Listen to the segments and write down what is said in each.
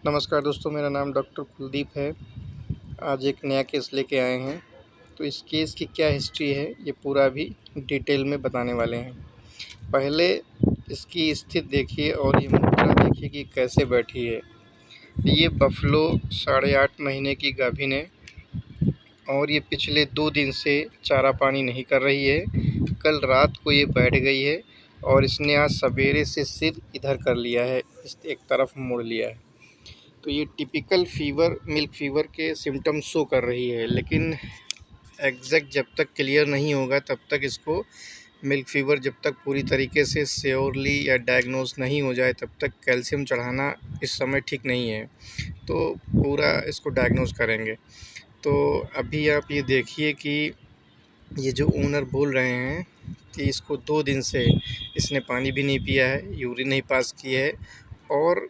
नमस्कार दोस्तों, मेरा नाम डॉक्टर कुलदीप है। आज एक नया केस लेके आए हैं। तो इस केस की क्या हिस्ट्री है, ये पूरा अभी डिटेल में बताने वाले हैं। पहले इसकी स्थिति देखिए और ये मुद्रा देखिए कि कैसे बैठी है। ये बफ़लो 8.5 महीने की गाभिन है और ये पिछले 2 दिन से चारा पानी नहीं कर रही है। कल रात को ये बैठ गई है और इसने आज सवेरे से सिर इधर कर लिया है, इस एक तरफ मोड़ लिया है। तो ये टिपिकल फ़ीवर, मिल्क फ़ीवर के सिम्पटम्स शो कर रही है, लेकिन एग्जैक्ट जब तक क्लियर नहीं होगा तब तक इसको मिल्क फ़ीवर जब तक पूरी तरीके से श्योरली या डायग्नोज नहीं हो जाए तब तक कैल्शियम चढ़ाना इस समय ठीक नहीं है। तो पूरा इसको डायग्नोज करेंगे। तो अभी आप ये देखिए कि ये जो ओनर बोल रहे हैं कि इसको 2 दिन से इसने पानी भी नहीं पिया है, यूरिन नहीं पास की है और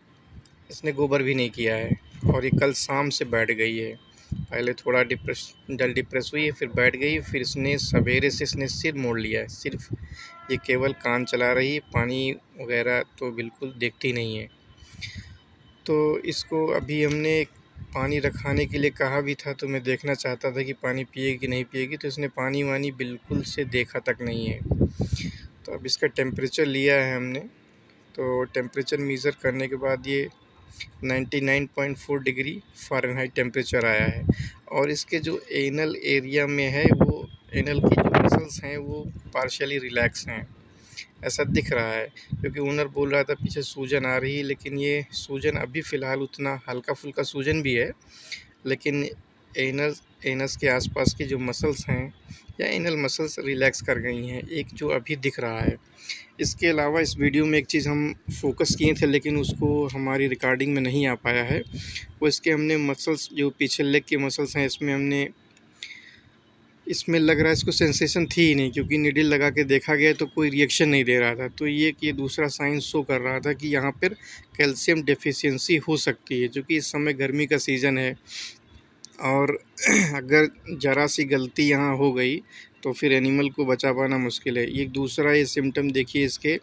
इसने गोबर भी नहीं किया है और ये कल शाम से बैठ गई है। पहले थोड़ा डिप्रेस हुई है, फिर बैठ गई, फिर इसने सवेरे से इसने सिर मोड़ लिया है। सिर्फ ये केवल कान चला रही है, पानी वगैरह तो बिल्कुल देखती नहीं है। तो इसको अभी हमने पानी रखाने के लिए कहा भी था, तो मैं देखना चाहता था कि पानी पिएगी कि नहीं पिएगी, तो इसने पानी वानी बिल्कुल से देखा तक नहीं है। तो अब इसका टेम्परेचर लिया है हमने, तो टेम्परेचर मेज़र करने के बाद ये 99.4 डिग्री फ़ारेनहाइट टेम्परेचर आया है और इसके जो एनल एरिया में है, वो एनल की जो मसल्स हैं वो पार्शियली रिलैक्स हैं, ऐसा दिख रहा है। क्योंकि ओनर बोल रहा था पीछे सूजन आ रही है, लेकिन ये सूजन अभी फ़िलहाल उतना हल्का फुल्का सूजन भी है, लेकिन एनस के आसपास की जो मसल्स हैं या एनल मसल्स रिलैक्स कर गई हैं, एक जो अभी दिख रहा है। इसके अलावा इस वीडियो में एक चीज़ हम फोकस किए थे, लेकिन उसको हमारी रिकॉर्डिंग में नहीं आ पाया है। वो इसके हमने मसल्स जो पीछे लेग के मसल्स हैं, इसमें लग रहा है इसको सेंसेशन थी ही नहीं, क्योंकि नीडल लगा के देखा गया तो कोई रिएक्शन नहीं दे रहा था। तो ये दूसरा साइन शो कर रहा था कि यहाँ पर कैल्शियम डेफिशिएंसी हो सकती है, क्योंकि इस समय गर्मी का सीज़न है और अगर ज़रा सी गलती यहाँ हो गई तो फिर एनिमल को बचा पाना मुश्किल है। ये दूसरा ये सिम्टम देखिए, इसके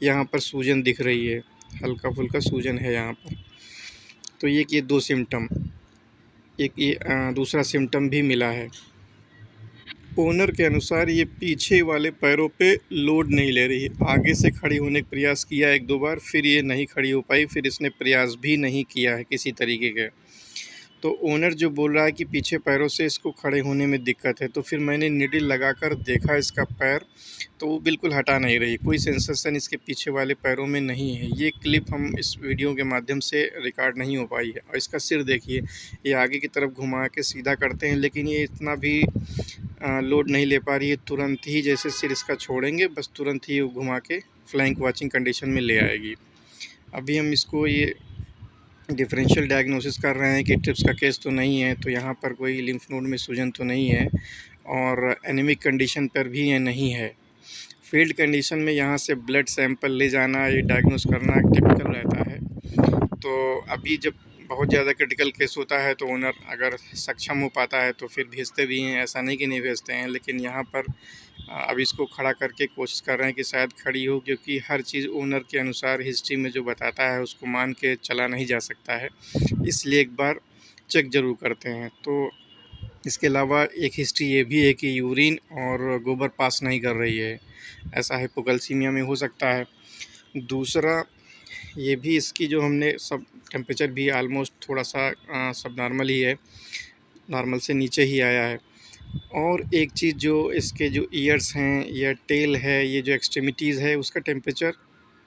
यहाँ पर सूजन दिख रही है, हल्का फुल्का सूजन है यहाँ पर। तो ये 2 सिम्टम, एक ये दूसरा सिम्टम भी मिला है। ओनर के अनुसार ये पीछे वाले पैरों पे लोड नहीं ले रही है। आगे से खड़ी होने का प्रयास किया 1-2 बार, फिर ये नहीं खड़ी हो पाई, फिर इसने प्रयास भी नहीं किया है किसी तरीके के। तो ओनर जो बोल रहा है कि पीछे पैरों से इसको खड़े होने में दिक्कत है, तो फिर मैंने नीडल लगाकर देखा इसका पैर, तो वो बिल्कुल हटा नहीं रही, कोई सेंसेशन इसके पीछे वाले पैरों में नहीं है। ये क्लिप हम इस वीडियो के माध्यम से रिकॉर्ड नहीं हो पाई है। और इसका सिर देखिए, ये आगे की तरफ घुमा के सीधा करते हैं, लेकिन ये इतना भी लोड नहीं ले पा रही है। तुरंत ही जैसे सिर इसका छोड़ेंगे, बस तुरंत ही वो घुमा के फ्लाइंग वॉचिंग कंडीशन में ले आएगी। अभी हम इसको ये डिफरेंशियल डायग्नोसिस कर रहे हैं कि ट्रिप्स का केस तो नहीं है, तो यहाँ पर कोई लिम्फ नोड में सूजन तो नहीं है और एनीमिक कंडीशन पर भी ये नहीं है। फील्ड कंडीशन में यहाँ से ब्लड सैंपल ले जाना, ये डायग्नोस करना टिपिकल रहता है। तो अभी जब बहुत ज़्यादा क्रिटिकल केस होता है तो ओनर अगर सक्षम हो पाता है तो फिर भेजते भी हैं, ऐसा नहीं कि नहीं भेजते हैं। लेकिन यहाँ पर अब इसको खड़ा करके कोशिश कर रहे हैं कि शायद खड़ी हो, क्योंकि हर चीज़ ओनर के अनुसार हिस्ट्री में जो बताता है उसको मान के चला नहीं जा सकता है, इसलिए एक बार चेक ज़रूर करते हैं। तो इसके अलावा एक हिस्ट्री ये भी है कि यूरिन और गोबर पास नहीं कर रही है, ऐसा हाइपोकैल्सीमिया में हो सकता है। दूसरा ये भी इसकी जो हमने सब टेम्परेचर भी ऑलमोस्ट थोड़ा सा सब नॉर्मल ही है, नॉर्मल से नीचे ही आया है। और एक चीज़ जो इसके जो ईयर्स हैं या टेल है, ये जो एक्सट्रीमिटीज़ है, उसका टेम्परेचर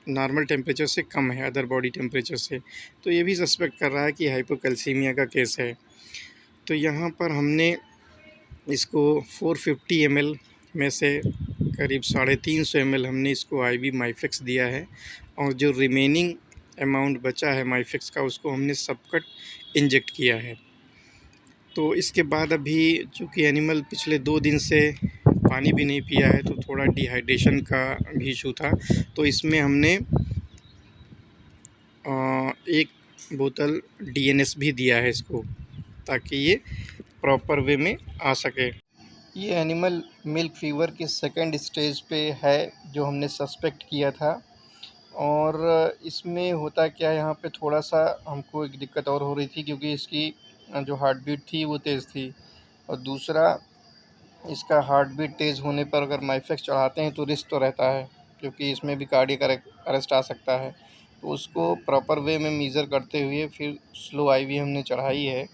नॉर्मल टेम्परेचर से कम है, अदर बॉडी टेम्परेचर से। तो ये भी सस्पेक्ट कर रहा है कि हाइपोकैल्सीमिया का केस है। तो यहाँ पर हमने इसको 450 ml में से करीब 350 ml हमने इसको IV माइफिक्स दिया है और जो रिमेनिंग अमाउंट बचा है माइफिक्स का, उसको हमने सबकट इंजेक्ट किया है। तो इसके बाद अभी चूँकि एनिमल पिछले 2 दिन से पानी भी नहीं पिया है, तो थोड़ा डिहाइड्रेशन का भी इशू था। तो इसमें हमने 1 बोतल DNS भी दिया है इसको, ताकि ये प्रॉपर वे में आ सके। ये एनिमल मिल्क फ़ीवर के सेकंड स्टेज पे है, जो हमने सस्पेक्ट किया था। और इसमें होता क्या है, यहाँ पे थोड़ा-सा हमको एक दिक्कत और हो रही थी, क्योंकि इसकी जो हार्ट बीट थी वो तेज़ थी, और दूसरा इसका हार्ट बीट तेज़ होने पर अगर माइफेक्स चढ़ाते हैं तो रिस्क तो रहता है, क्योंकि इसमें भी कार्डियक अरेस्ट आ सकता है। तो उसको प्रॉपर वे में मेज़र करते हुए फिर स्लो आईवी हमने चढ़ाई है,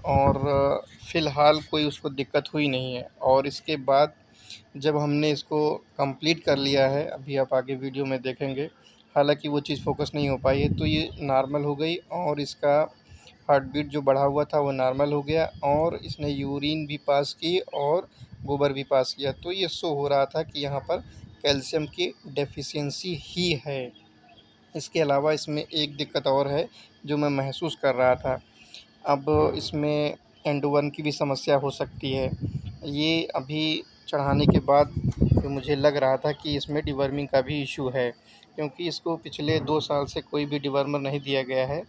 और फ़िलहाल कोई उसको दिक्कत हुई नहीं है। और इसके बाद जब हमने इसको कंप्लीट कर लिया है, अभी आप आगे वीडियो में देखेंगे, हालांकि वो चीज़ फोकस नहीं हो पाई है, तो ये नॉर्मल हो गई, और इसका हार्ट बीट जो बढ़ा हुआ था वो नॉर्मल हो गया, और इसने यूरिन भी पास की और गोबर भी पास किया। तो ये शो हो रहा था कि यहाँ पर कैल्शियम की डेफिशिएंसी ही है। इसके अलावा इसमें एक दिक्कत और है जो मैं महसूस कर रहा था। अब इसमें एंड 1 की भी समस्या हो सकती है। ये अभी चढ़ाने के बाद तो मुझे लग रहा था कि इसमें डिवर्मिंग का भी इशू है, क्योंकि इसको पिछले 2 साल से कोई भी डिवर्मर नहीं दिया गया है,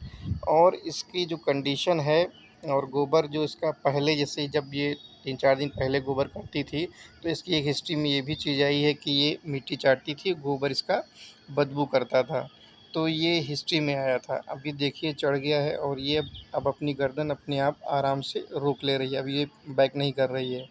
और इसकी जो कंडीशन है, और गोबर जो इसका पहले, जैसे जब ये 3-4 दिन पहले गोबर करती थी, तो इसकी एक हिस्ट्री में ये भी चीज़ आई है कि ये मिट्टी चाटती थी, गोबर इसका बदबू करता था। तो ये हिस्ट्री में आया था। अभी देखिए चढ़ गया है, और ये अब अपनी गर्दन अपने आप आराम से रोक ले रही है, अब ये बैक नहीं कर रही है।